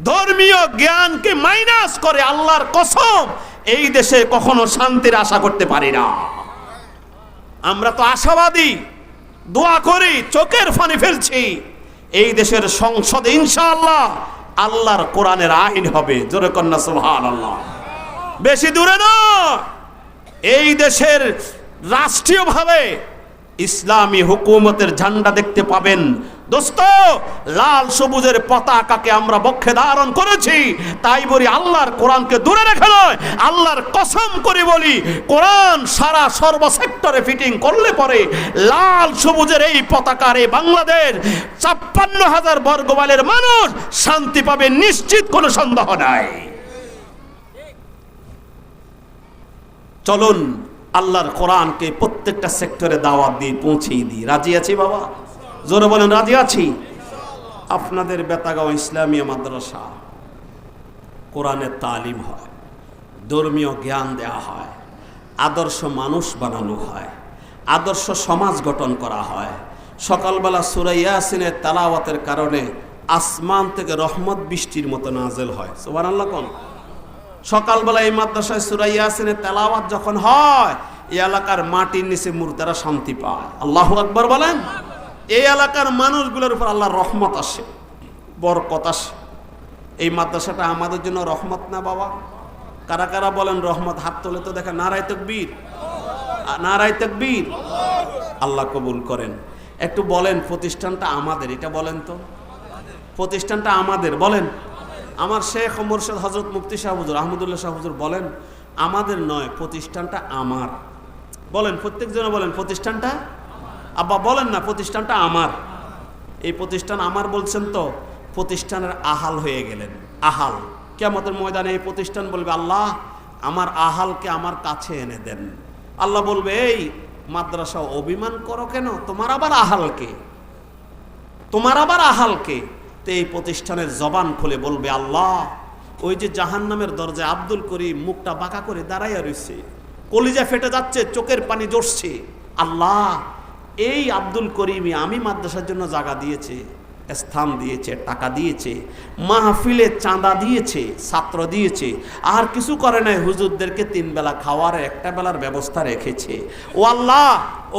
ধর্মীয় জ্ঞানকে মাইনাস করে, আল্লাহর কসম এই দেশে কখনো শান্তির আশা করতে পারি না। আমরা তো আশাবাদী, দোয়া করি, চোখের পানি ফেলছি। এই দেশের সংসদে ইনশাআল্লাহ আল্লাহর কোরআনের আইন হবে। জোরে কন্যা সুবহানাল্লাহ। বেশি দূরে নয়, এই দেশের রাষ্ট্রীয়ভাবে ইসলামী হুকুমতের ঝান্ডা দেখতে পাবেন। দোস্ত, লাল সবুজের পতাকাকে আমরা বক্ষে ধারণ করেছি, তাই বলি আল্লাহর কোরআনকে দূরে রেখে নয়। আল্লাহর কসম করে বলি, কোরআন সারা সর্বসেক্টরে ফিটিং করলে পরে লাল সবুজের এই পতাকার এই বাংলাদেশ ৫৬,০০০ বর্গমাইলের মানুষ শান্তি পাবে, নিশ্চিত, কোনো সন্দেহ নাই। চলুন আল্লাহর কোরআনকে প্রত্যেকটা সেক্টরে দাওয়াত দিয়ে পৌঁছেই দিই। রাজি আছি বাবা? জোরে বলেন, রাজি আছি। আপনাদের বেতাগাঁও ইসলামিয়া মাদ্রাসা কোরআনের তালিম হয়, ধর্মীয় জ্ঞান দেওয়া হয়, আদর্শ মানুষ বানানো হয়, আদর্শ সমাজ গঠন করা হয়। সকালবেলা সূরা ইয়াসিনের তেলাওয়াতের কারণে আসমান থেকে রহমত বৃষ্টির মতো নাজেল হয়। সুবহানাল্লাহ। কোন সকালবেলা এই মাদ্রাসায় সূরা ইয়াসিনের তেলাওয়াত যখন হয়, এই এলাকার মাটির নিচে মুর্দারা শান্তি পায়। আল্লাহু আকবার বলেন। এই এলাকার মানুষগুলোর উপর আল্লাহর রহমত আসে, বরকত আসে। এই মাদ্রাসাটা আমাদের জন্য রহমত না বাবা? কারা কারা বলেন রহমত? হাত তোলে তো দেখেন। নারায়ে তাকবীর, নারায়ে তাকবীর। আল্লাহ কবুল করেন। একটু বলেন, প্রতিষ্ঠানটা আমাদের, এটা বলেন তো, প্রতিষ্ঠানটা আমাদের বলেন। আমার শেখ ও মুর্শিদ হযরত মুফতি শাহ হুজুর আহমদুল্লাহ শাহ হুজুর বলেন, আমাদের নয়, প্রতিষ্ঠানটা আমার। বলেন, প্রত্যেকজনে বলেন, প্রতিষ্ঠানটা আব্বা বলেন না প্রতিষ্ঠানটা আমার, এই প্রতিষ্ঠান আমার বলছেন তো, প্রতিষ্ঠানের আহাল হয়ে গেলেন। আহাল কিয়ামতের ময়দানে এই প্রতিষ্ঠান বলবে, আল্লাহ আমার আহালকে আমার কাছে এনে দেন। আল্লাহ বলবে, এই মাদ্রাসা অভিমান করো কেন, তোমার আবার আহালকে, তোমার আবার আহালকে। তো এই প্রতিষ্ঠানের জবান খুলে বলবে, আল্লাহ ওই যে জাহান্নামের দরজায় আব্দুল করিম মুখটা বাঁকা করে দাঁড়াইয়া রয়েছে, কলিজা ফেটে যাচ্ছে, চোখের পানি জড়ছে, আল্লাহ এই আব্দুল করিমই আমি মাদ্রাসার জন্য জায়গা দিয়েছে, স্থান দিয়েছে, টাকা দিয়েছে, মাহফিলে চাঁদা দিয়েছে, ছাত্র দিয়েছে, আর কিছু করে নাই, হুজুরদেরকে 3 বেলা খাওয়ার 1টা বেলার ব্যবস্থা রেখেছে। ও আল্লাহ,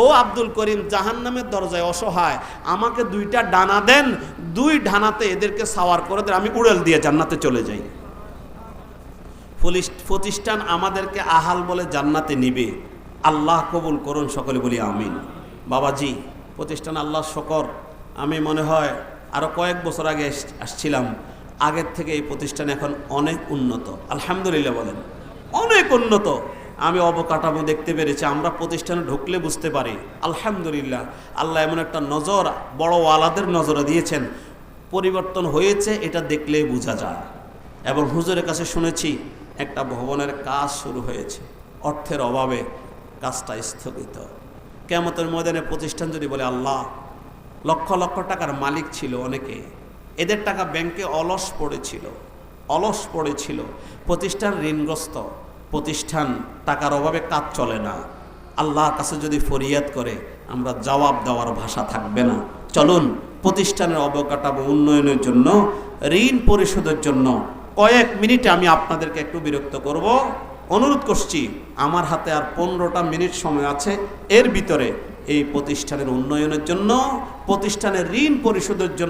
ও আব্দুল করিম জাহান্নামের দরজায় অসহায়, আমাকে 2টা ডানা দেন, 2 ডানাতে এদেরকে সাওয়ার করে দেন, আমি উড়াল দিয়ে জান্নাতে চলে যাই। প্রতিষ্ঠান আমাদেরকে আহাল বলে জান্নাতে নিবে। আল্লাহ কবুল করুন, সকলে বলি আমিন। বাবাজি, প্রতিষ্ঠান আল্লাহ শকর, আমি মনে হয় আরও কয়েক বছর আগে আসছিলাম, আগের থেকে এই প্রতিষ্ঠান এখন অনেক উন্নত, আলহামদুলিল্লাহ বলেন, অনেক উন্নত। আমি অবকাঠামো দেখতে পেরেছি, আমরা প্রতিষ্ঠানে ঢুকলে বুঝতে পারি আলহামদুলিল্লাহ, আল্লাহ এমন একটা নজর বড় ওয়ালাদের নজরে দিয়েছেন, পরিবর্তন হয়েছে এটা দেখলেই বোঝা যায়। এবং হুজুরের কাছে শুনেছি একটা ভবনের কাজ শুরু হয়েছে, অর্থের অভাবে কাজটা স্থগিত। কিয়ামতের ময়দানে প্রতিষ্ঠান যদি বলে, আল্লাহ লক্ষ লক্ষ টাকার মালিক ছিল অনেকে, এদের টাকা ব্যাংকে অলস পড়েছিল, প্রতিষ্ঠান ঋণগ্রস্ত, প্রতিষ্ঠান টাকার অভাবে কাজ চলে না, আল্লাহর কাছে যদি ফরিয়াদ করে, আমরা জবাব দেওয়ার ভাষা থাকবে না। চলুন প্রতিষ্ঠানের অবকাঠামো উন্নয়নের জন্য, ঋণ পরিশোধের জন্য কয়েক মিনিটে আমি আপনাদেরকে একটু বিরক্ত করব, অনুরোধ করছি। আমার হাতে আর 15টা মিনিট সময় আছে, এর ভিতরে এই প্রতিষ্ঠানের উন্নয়নের জন্য, প্রতিষ্ঠানের ঋণ পরিশোধের জন্য